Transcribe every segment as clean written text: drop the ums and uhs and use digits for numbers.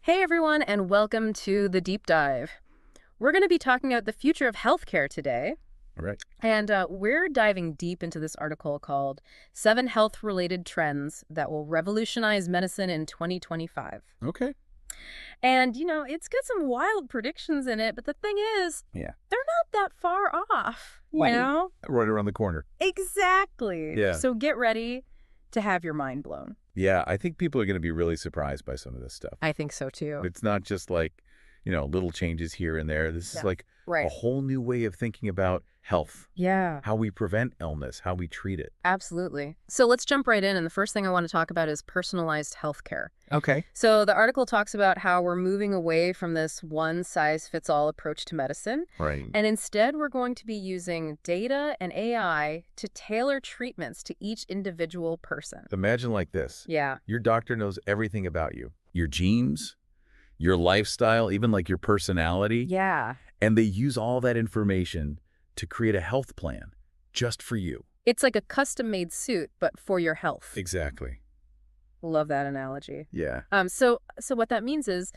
Hey everyone, and welcome to the deep dive. We're going to be talking about the future of healthcare today, All right. and we're diving deep into this article called Seven Health-Related Trends That Will Revolutionize Medicine in 2025. Okay. And, it's got some wild predictions in it, but the thing is, Yeah. they're not that far off, you Right. know? Right around the corner. Exactly. Yeah. So get ready to have your mind blown. Yeah, I think people are going to be really surprised by some of this stuff. I think so too. It's not just like, little changes here and there. This is Yeah. like Right. a whole new way of thinking about health, Yeah. how we prevent illness, how we treat it. Absolutely. So let's jump right in. And the first thing I want to talk about is personalized healthcare. Okay. So the article talks about how we're moving away from this one-size-fits-all approach to medicine. Right. And instead, we're going to be using data and AI to tailor treatments to each individual person. Imagine like this. Yeah. Your doctor knows everything about you, your genes, your lifestyle, even like your personality. Yeah. And they use all that information to create a health plan just for you. It's like a custom-made suit, but for your health. Exactly. Love that analogy. Yeah. So what that means is,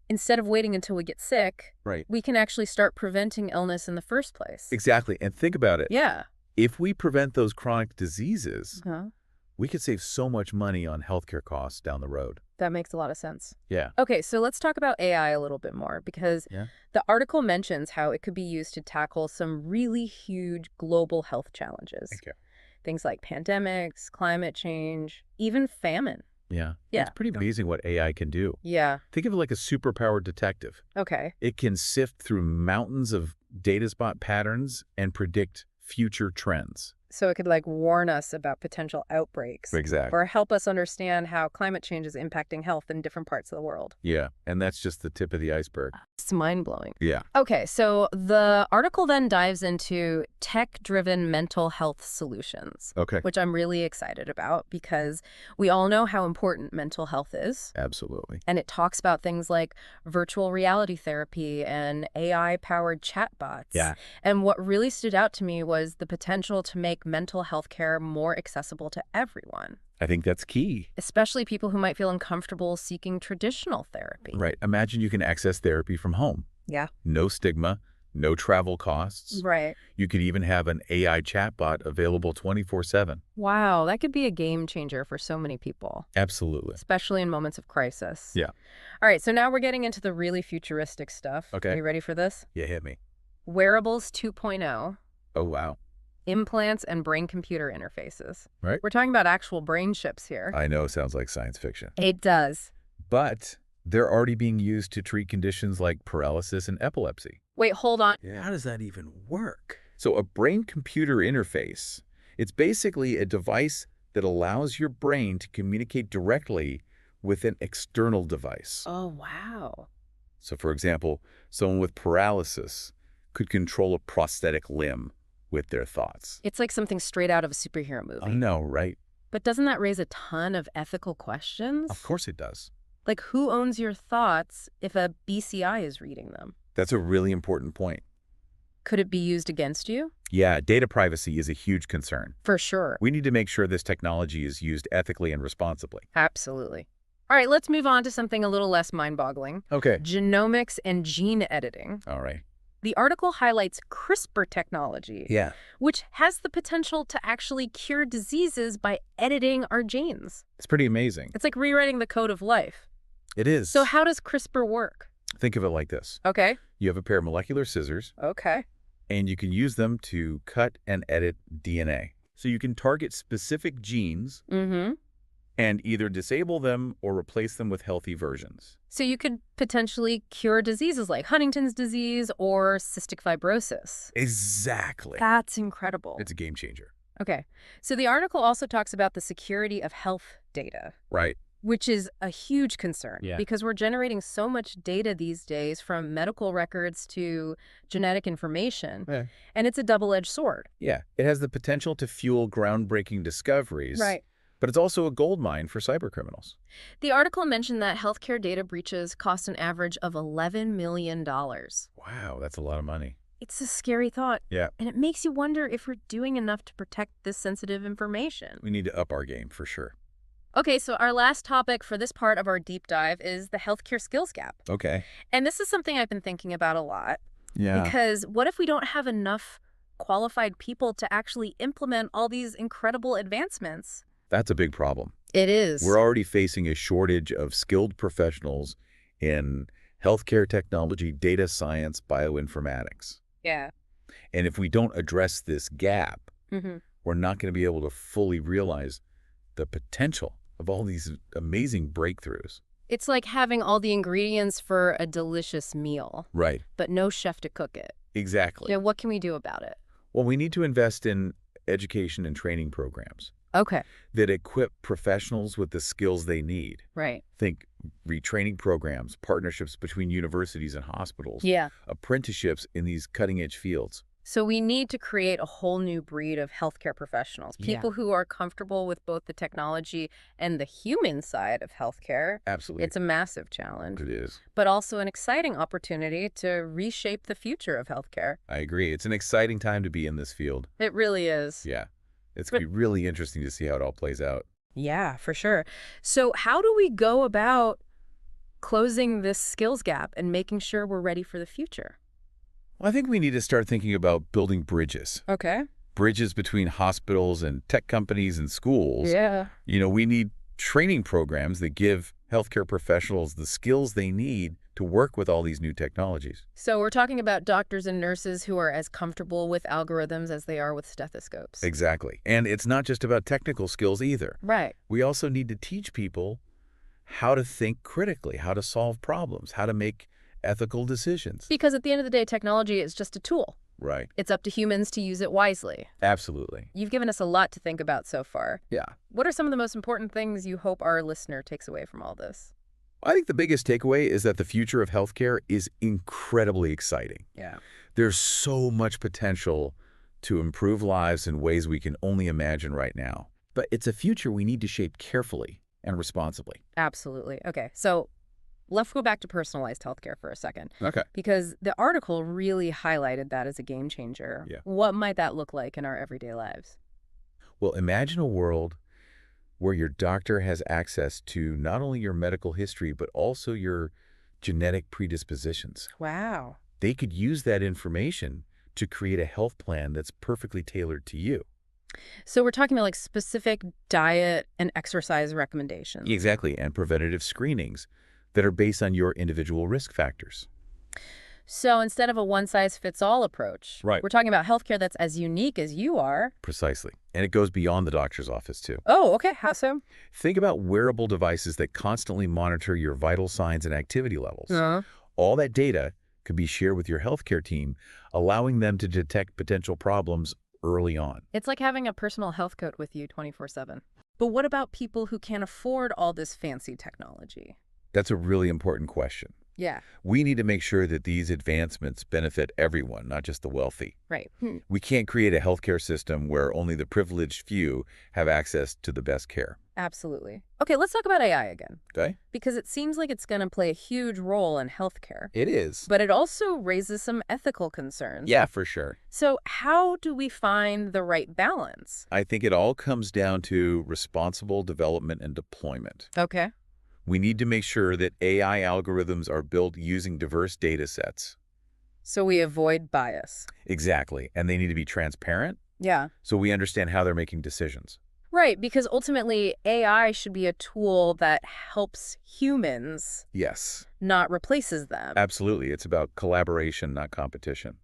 instead of waiting until we get sick, Right. we can actually start preventing illness in the first place. Exactly. And think about it. Yeah. If we prevent those chronic diseases, Uh-huh. we could save so much money on healthcare costs down the road. That makes a lot of sense. Yeah. Okay, so let's talk about AI a little bit more because Yeah. the article mentions how it could be used to tackle some really huge global health challenges. Okay. Things like pandemics, climate change, even famine. Yeah. Yeah. It's pretty amazing what AI can do. Yeah. Think of it like a superpowered detective. Okay. It can sift through mountains of data spot patterns and predict future trends. So it could warn us about potential outbreaks. Exactly. Or help us understand how climate change is impacting health in different parts of the world. Yeah. And that's just the tip of the iceberg. It's mind-blowing. Yeah. Okay, so the article then dives into tech-driven mental health solutions, Okay. which I'm really excited about because we all know how important mental health is. Absolutely. And it talks about things like virtual reality therapy and AI-powered chatbots. Yeah. And what really stood out to me was the potential to make mental health care more accessible to everyone, I think that's key. especially people who might feel uncomfortable seeking traditional therapy. Right. Imagine you can access therapy from home. Yeah. No stigma, no travel costs. Right. You could even have an AI chatbot available 24/7. Wow, that could be a game changer for so many people, Absolutely. especially in moments of crisis. Yeah. All right, so now we're getting into the really futuristic stuff. Okay. Are you ready for this? Yeah, hit me. Wearables 2.0, Oh, wow. implants, and brain-computer interfaces. Right. We're talking about actual brain chips here. I know, sounds like science fiction. It does. But they're already being used to treat conditions like paralysis and epilepsy. Wait, hold on. Yeah. How does that even work? So a brain-computer interface, it's basically a device that allows your brain to communicate directly with an external device. Oh, wow. So for example, someone with paralysis could control a prosthetic limb with their thoughts. It's like something straight out of a superhero movie. I know, right? But doesn't that raise a ton of ethical questions? Of course it does. Like, who owns your thoughts if a BCI is reading them? That's a really important point. Could it be used against you? Yeah, data privacy is a huge concern. For sure. We need to make sure this technology is used ethically and responsibly. Absolutely. All right, let's move on to something a little less mind-boggling. Okay. Genomics and gene editing. All right. The article highlights CRISPR technology, Yeah. which has the potential to actually cure diseases by editing our genes. It's pretty amazing. It's like rewriting the code of life. It is. So how does CRISPR work? Think of it like this. Okay. You have a pair of molecular scissors, Okay. and you can use them to cut and edit DNA. So you can target specific genes Mm-hmm. and either disable them or replace them with healthy versions. So you could potentially cure diseases like Huntington's disease or cystic fibrosis. Exactly. That's incredible. It's a game changer. Okay. So the article also talks about the security of health data, Right. which is a huge concern Yeah. because we're generating so much data these days, from medical records to genetic information, Yeah. and it's a double-edged sword. Yeah. It has the potential to fuel groundbreaking discoveries. Right. But it's also a gold mine for cybercriminals. The article mentioned that healthcare data breaches cost an average of $11 million. Wow, that's a lot of money. It's a scary thought. Yeah. And it makes you wonder if we're doing enough to protect this sensitive information. We need to up our game for sure. Okay, so our last topic for this part of our deep dive is the healthcare skills gap. Okay. And this is something I've been thinking about a lot Yeah. because what if we don't have enough qualified people to actually implement all these incredible advancements? That's a big problem. It is. We're already facing a shortage of skilled professionals in healthcare technology, data science, bioinformatics. Yeah. And if we don't address this gap, hmm we're not going to be able to fully realize the potential of all these amazing breakthroughs. It's like having all the ingredients for a delicious meal, Right. but no chef to cook it. Exactly. Yeah, what can we do about it? Well, we need to invest in education and training programs Okay. that equip professionals with the skills they need. Right. Think retraining programs, partnerships between universities and hospitals, Yeah. apprenticeships in these cutting-edge fields. So we need to create a whole new breed of healthcare professionals, Yeah. people who are comfortable with both the technology and the human side of healthcare. Absolutely. It's a massive challenge, It is. but also an exciting opportunity to reshape the future of healthcare. I agree. It's an exciting time to be in this field. It really is. Yeah. It's But going to be really interesting to see how it all plays out. yeah, for sure. So how do we go about closing this skills gap and making sure we're ready for the future? Well, I think we need to start thinking about building bridges. Okay. Bridges between hospitals and tech companies and schools. Yeah. We need training programs that give healthcare professionals the skills they need to work with all these new technologies. So we're talking about doctors and nurses who are as comfortable with algorithms as they are with stethoscopes. Exactly. And it's not just about technical skills either. Right. We also need to teach people how to think critically, how to solve problems, how to make ethical decisions. Because at the end of the day, technology is just a tool. Right. It's up to humans to use it wisely. Absolutely. You've given us a lot to think about so far. Yeah. What are some of the most important things you hope our listener takes away from all this? I think the biggest takeaway is that the future of healthcare is incredibly exciting. Yeah. There's so much potential to improve lives in ways we can only imagine right now. But it's a future we need to shape carefully and responsibly. Absolutely. Okay, so let's go back to personalized healthcare for a second, Okay. because the article really highlighted that as a game changer. Yeah. What might that look like in our everyday lives? Well, imagine a world where your doctor has access to not only your medical history, but also your genetic predispositions. Wow. They could use that information to create a health plan that's perfectly tailored to you. So we're talking about like specific diet and exercise recommendations. Exactly, and preventative screenings that are based on your individual risk factors. So instead of a one-size-fits-all approach, Right. we're talking about healthcare that's as unique as you are. Precisely. And it goes beyond the doctor's office, too. Oh, okay. How so? Think about wearable devices that constantly monitor your vital signs and activity levels. Uh, All that data could be shared with your healthcare team, allowing them to detect potential problems early on. it's like having a personal health coach with you 24/7. But what about people who can't afford all this fancy technology? That's a really important question. Yeah, We need to make sure that these advancements benefit everyone, not just the wealthy. right. We can't create a healthcare system where only the privileged few have access to the best care. Absolutely. Okay, let's talk about AI again, Okay? because it seems like it's going to play a huge role in healthcare. It is. But it also raises some ethical concerns. Yeah, for sure. So how do we find the right balance? I think it all comes down to responsible development and deployment. Okay. We need to make sure that AI algorithms are built using diverse data sets. So we avoid bias. Exactly. And they need to be transparent Yeah. so we understand how they're making decisions. Right, because ultimately AI should be a tool that helps humans, Yes, not replaces them. absolutely. It's about collaboration, not competition.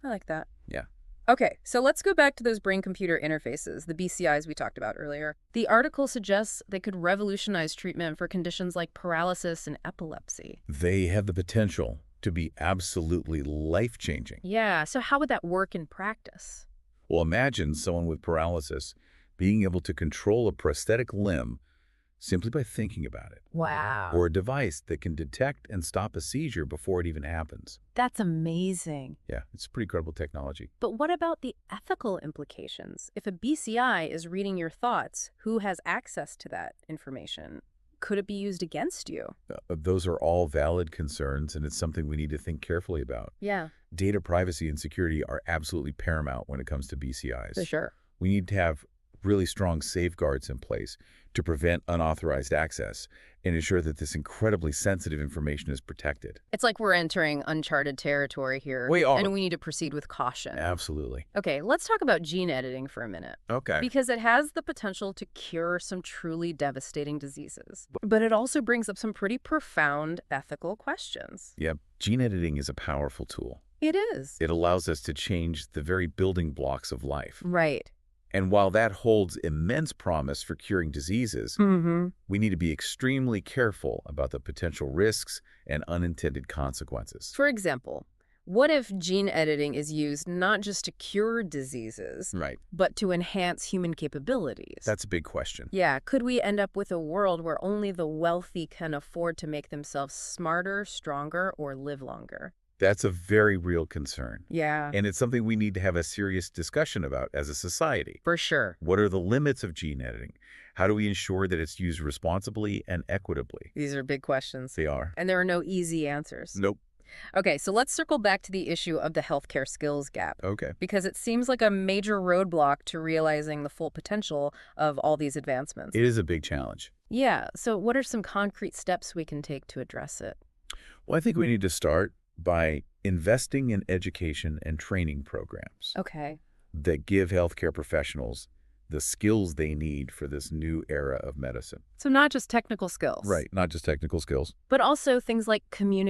I like that. Yeah. Okay, so let's go back to those brain-computer interfaces, the BCIs we talked about earlier. The article suggests they could revolutionize treatment for conditions like paralysis and epilepsy. They have the potential to be absolutely life-changing. Yeah, so how would that work in practice? Well, imagine someone with paralysis being able to control a prosthetic limb simply by thinking about it, Wow. or a device that can detect and stop a seizure before it even happens. That's amazing. Yeah, it's pretty incredible technology. But what about the ethical implications? If a BCI is reading your thoughts, who has access to that information? Could it be used against you? Those are all valid concerns, and it's something we need to think carefully about. Yeah, Data privacy and security are absolutely paramount when it comes to BCIs. for sure. We need to have really strong safeguards in place to prevent unauthorized access and ensure that this incredibly sensitive information is protected. It's like we're entering uncharted territory here, We are. and we need to proceed with caution. Absolutely. Okay, let's talk about gene editing for a minute. Okay. Because it has the potential to cure some truly devastating diseases. But it also brings up some pretty profound ethical questions. Yeah, gene editing is a powerful tool. It is. It allows us to change the very building blocks of life. Right. And while that holds immense promise for curing diseases, we need to be extremely careful about the potential risks and unintended consequences. For example, what if gene editing is used not just to cure diseases, Right. but to enhance human capabilities? That's a big question. Yeah, could we end up with a world where only the wealthy can afford to make themselves smarter, stronger, or live longer? That's a very real concern. Yeah, And it's something we need to have a serious discussion about as a society. for sure. What are the limits of gene editing? How do we ensure that it's used responsibly and equitably? These are big questions. They are. And there are no easy answers. Nope. Okay, so let's circle back to the issue of the healthcare skills gap. Okay. Because it seems like a major roadblock to realizing the full potential of all these advancements. It is a big challenge. Yeah, so what are some concrete steps we can take to address it? Well, I think we need to start by investing in education and training programs Okay. that give healthcare professionals the skills they need for this new era of medicine. So not just technical skills. Right, not just technical skills. But also things like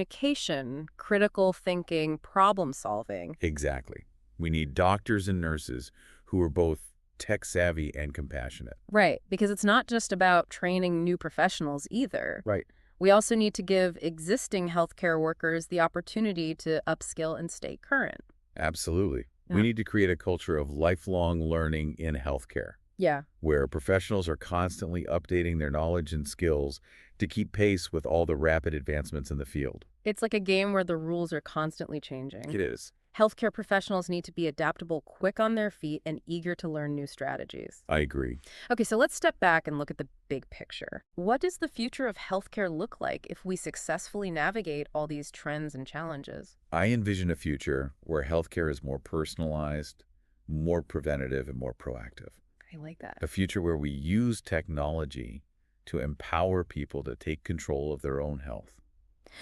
communication, critical thinking, problem solving. Exactly. We need doctors and nurses who are both tech-savvy and compassionate. Right, because it's not just about training new professionals either. Right. We also need to give existing healthcare workers the opportunity to upskill and stay current. Absolutely. Yeah. We need to create a culture of lifelong learning in healthcare, Yeah. where professionals are constantly updating their knowledge and skills to keep pace with all the rapid advancements in the field. It's like a game where the rules are constantly changing. It is. Healthcare professionals need to be adaptable, quick on their feet, and eager to learn new strategies. I agree. Okay, so let's step back and look at the big picture. What does the future of healthcare look like if we successfully navigate all these trends and challenges? I envision a future where healthcare is more personalized, more preventative, and more proactive. I like that. A future where we use technology to empower people to take control of their own health.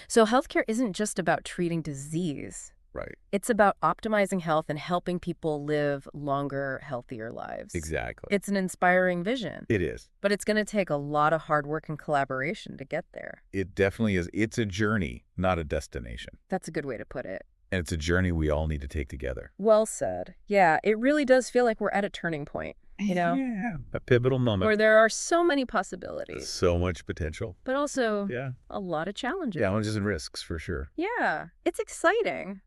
So healthcare isn't just about treating disease. Right. It's about optimizing health and helping people live longer, healthier lives. Exactly. It's an inspiring vision, It is. but it's going to take a lot of hard work and collaboration to get there. It definitely is. It's a journey, not a destination. That's a good way to put it. And it's a journey we all need to take together. Well said. Yeah, it really does feel like we're at a turning point, you know, Yeah. A pivotal moment. where there are so many possibilities, So much potential. but also Yeah. a lot of challenges. Challenges and risks, for sure. Yeah, it's exciting,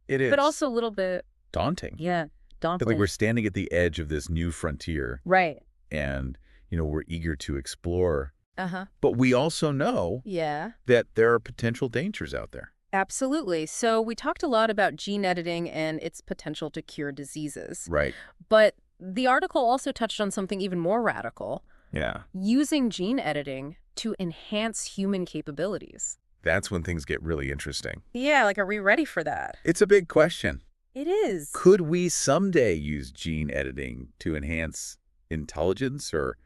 It is. but also a little bit, daunting. yeah, I daunting. feel like we're standing at the edge of this new frontier, Right. and, we're eager to explore. Uh-huh. But we also know Yeah. that there are potential dangers out there. Absolutely. So we talked a lot about gene editing and its potential to cure diseases. Right. But the article also touched on something even more radical, Yeah. using gene editing to enhance human capabilities. That's when things get really interesting. Yeah, like, are we ready for that? It's a big question. It is. Could we someday use gene editing to enhance intelligence or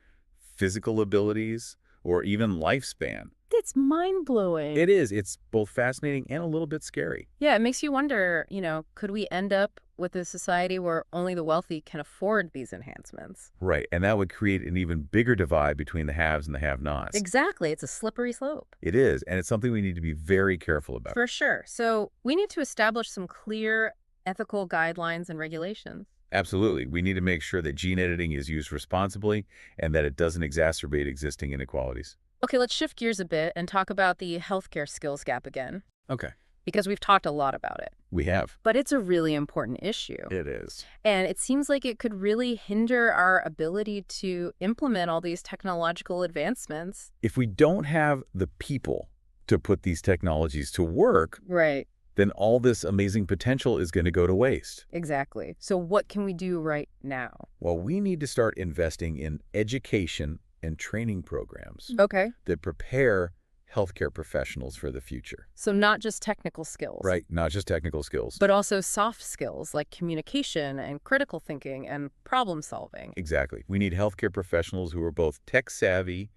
physical abilities or even lifespan? It's mind-blowing. It is. It's both fascinating and a little bit scary. Yeah, it makes you wonder, could we end up with a society where only the wealthy can afford these enhancements? Right. And that would create an even bigger divide between the haves and the have-nots. Exactly. It's a slippery slope. It is. And it's something we need to be very careful about. For sure. So we need to establish some clear ethical guidelines and regulations. Absolutely. We need to make sure that gene editing is used responsibly and that it doesn't exacerbate existing inequalities. Okay, let's shift gears a bit and talk about the healthcare skills gap again, Okay. because we've talked a lot about it. We have. But it's a really important issue. It is. And it seems like it could really hinder our ability to implement all these technological advancements. If we don't have the people to put these technologies to work, Right. then all this amazing potential is going to go to waste. Exactly. So what can we do right now? Well, we need to start investing in education and training programs Okay. that prepare healthcare professionals for the future. So not just technical skills, Right, not just technical skills. but also soft skills like communication and critical thinking and problem solving. Exactly. We need healthcare professionals who are both tech-savvy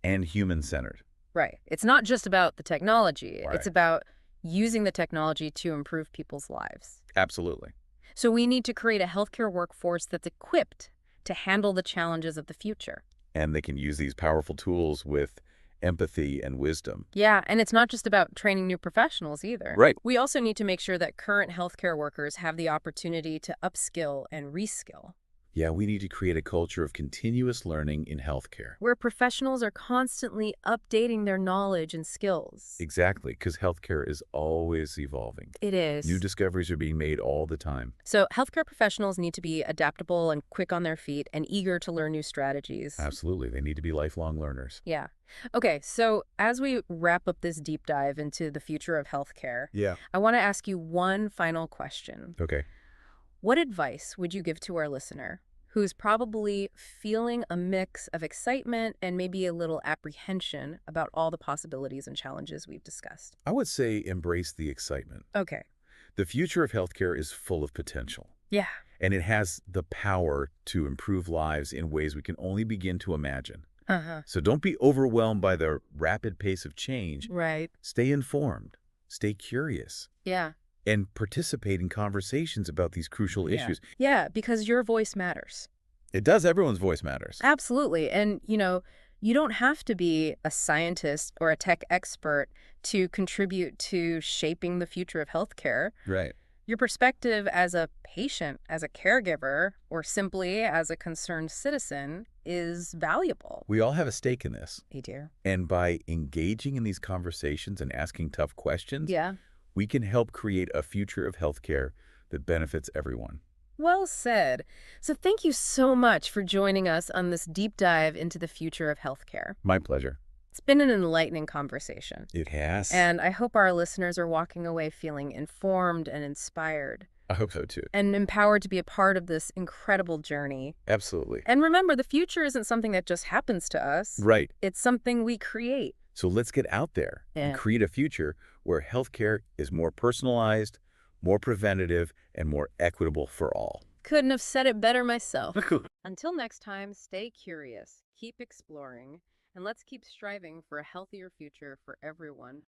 and human-centered. Right. It's not just about the technology. It's Right. about using the technology to improve people's lives. Absolutely. So we need to create a healthcare workforce that's equipped to handle the challenges of the future. And they can use these powerful tools with empathy and wisdom. Yeah, and it's not just about training new professionals either. Right. We also need to make sure that current healthcare workers have the opportunity to upskill and reskill, Yeah, we need to create a culture of continuous learning in healthcare. where professionals are constantly updating their knowledge and skills. Exactly, because healthcare is always evolving. It is. New discoveries are being made all the time. So healthcare professionals need to be adaptable and quick on their feet and eager to learn new strategies. Absolutely. They need to be lifelong learners. Yeah. Okay, so as we wrap up this deep dive into the future of healthcare, Yeah. I want to ask you one final question. Okay. What advice would you give to our listener who's probably feeling a mix of excitement and maybe a little apprehension about all the possibilities and challenges we've discussed? I would say embrace the excitement. Okay. The future of healthcare is full of potential, Yeah. and it has the power to improve lives in ways we can only begin to imagine. Uh-huh. So don't be overwhelmed by the rapid pace of change. Right. Stay informed, stay curious, Yeah. and participate in conversations about these crucial issues. Yeah, because your voice matters. It does. Everyone's voice matters. Absolutely. And, you don't have to be a scientist or a tech expert to contribute to shaping the future of healthcare. Right. Your perspective as a patient, as a caregiver, or simply as a concerned citizen is valuable. We all have a stake in this. Hey, dear. And by engaging in these conversations and asking tough questions, Yeah. we can help create a future of healthcare that benefits everyone. Well said. So thank you so much for joining us on this deep dive into the future of healthcare. My pleasure. It's been an enlightening conversation. It has. And I hope our listeners are walking away feeling informed and inspired I hope so too. and empowered to be a part of this incredible journey. Absolutely. And remember, the future isn't something that just happens to us. Right. It's something we create. So let's get out there and Yeah. create a future where healthcare is more personalized, more preventative, and more equitable for all. Couldn't have said it better myself. Until next time, stay curious, keep exploring, and let's keep striving for a healthier future for everyone.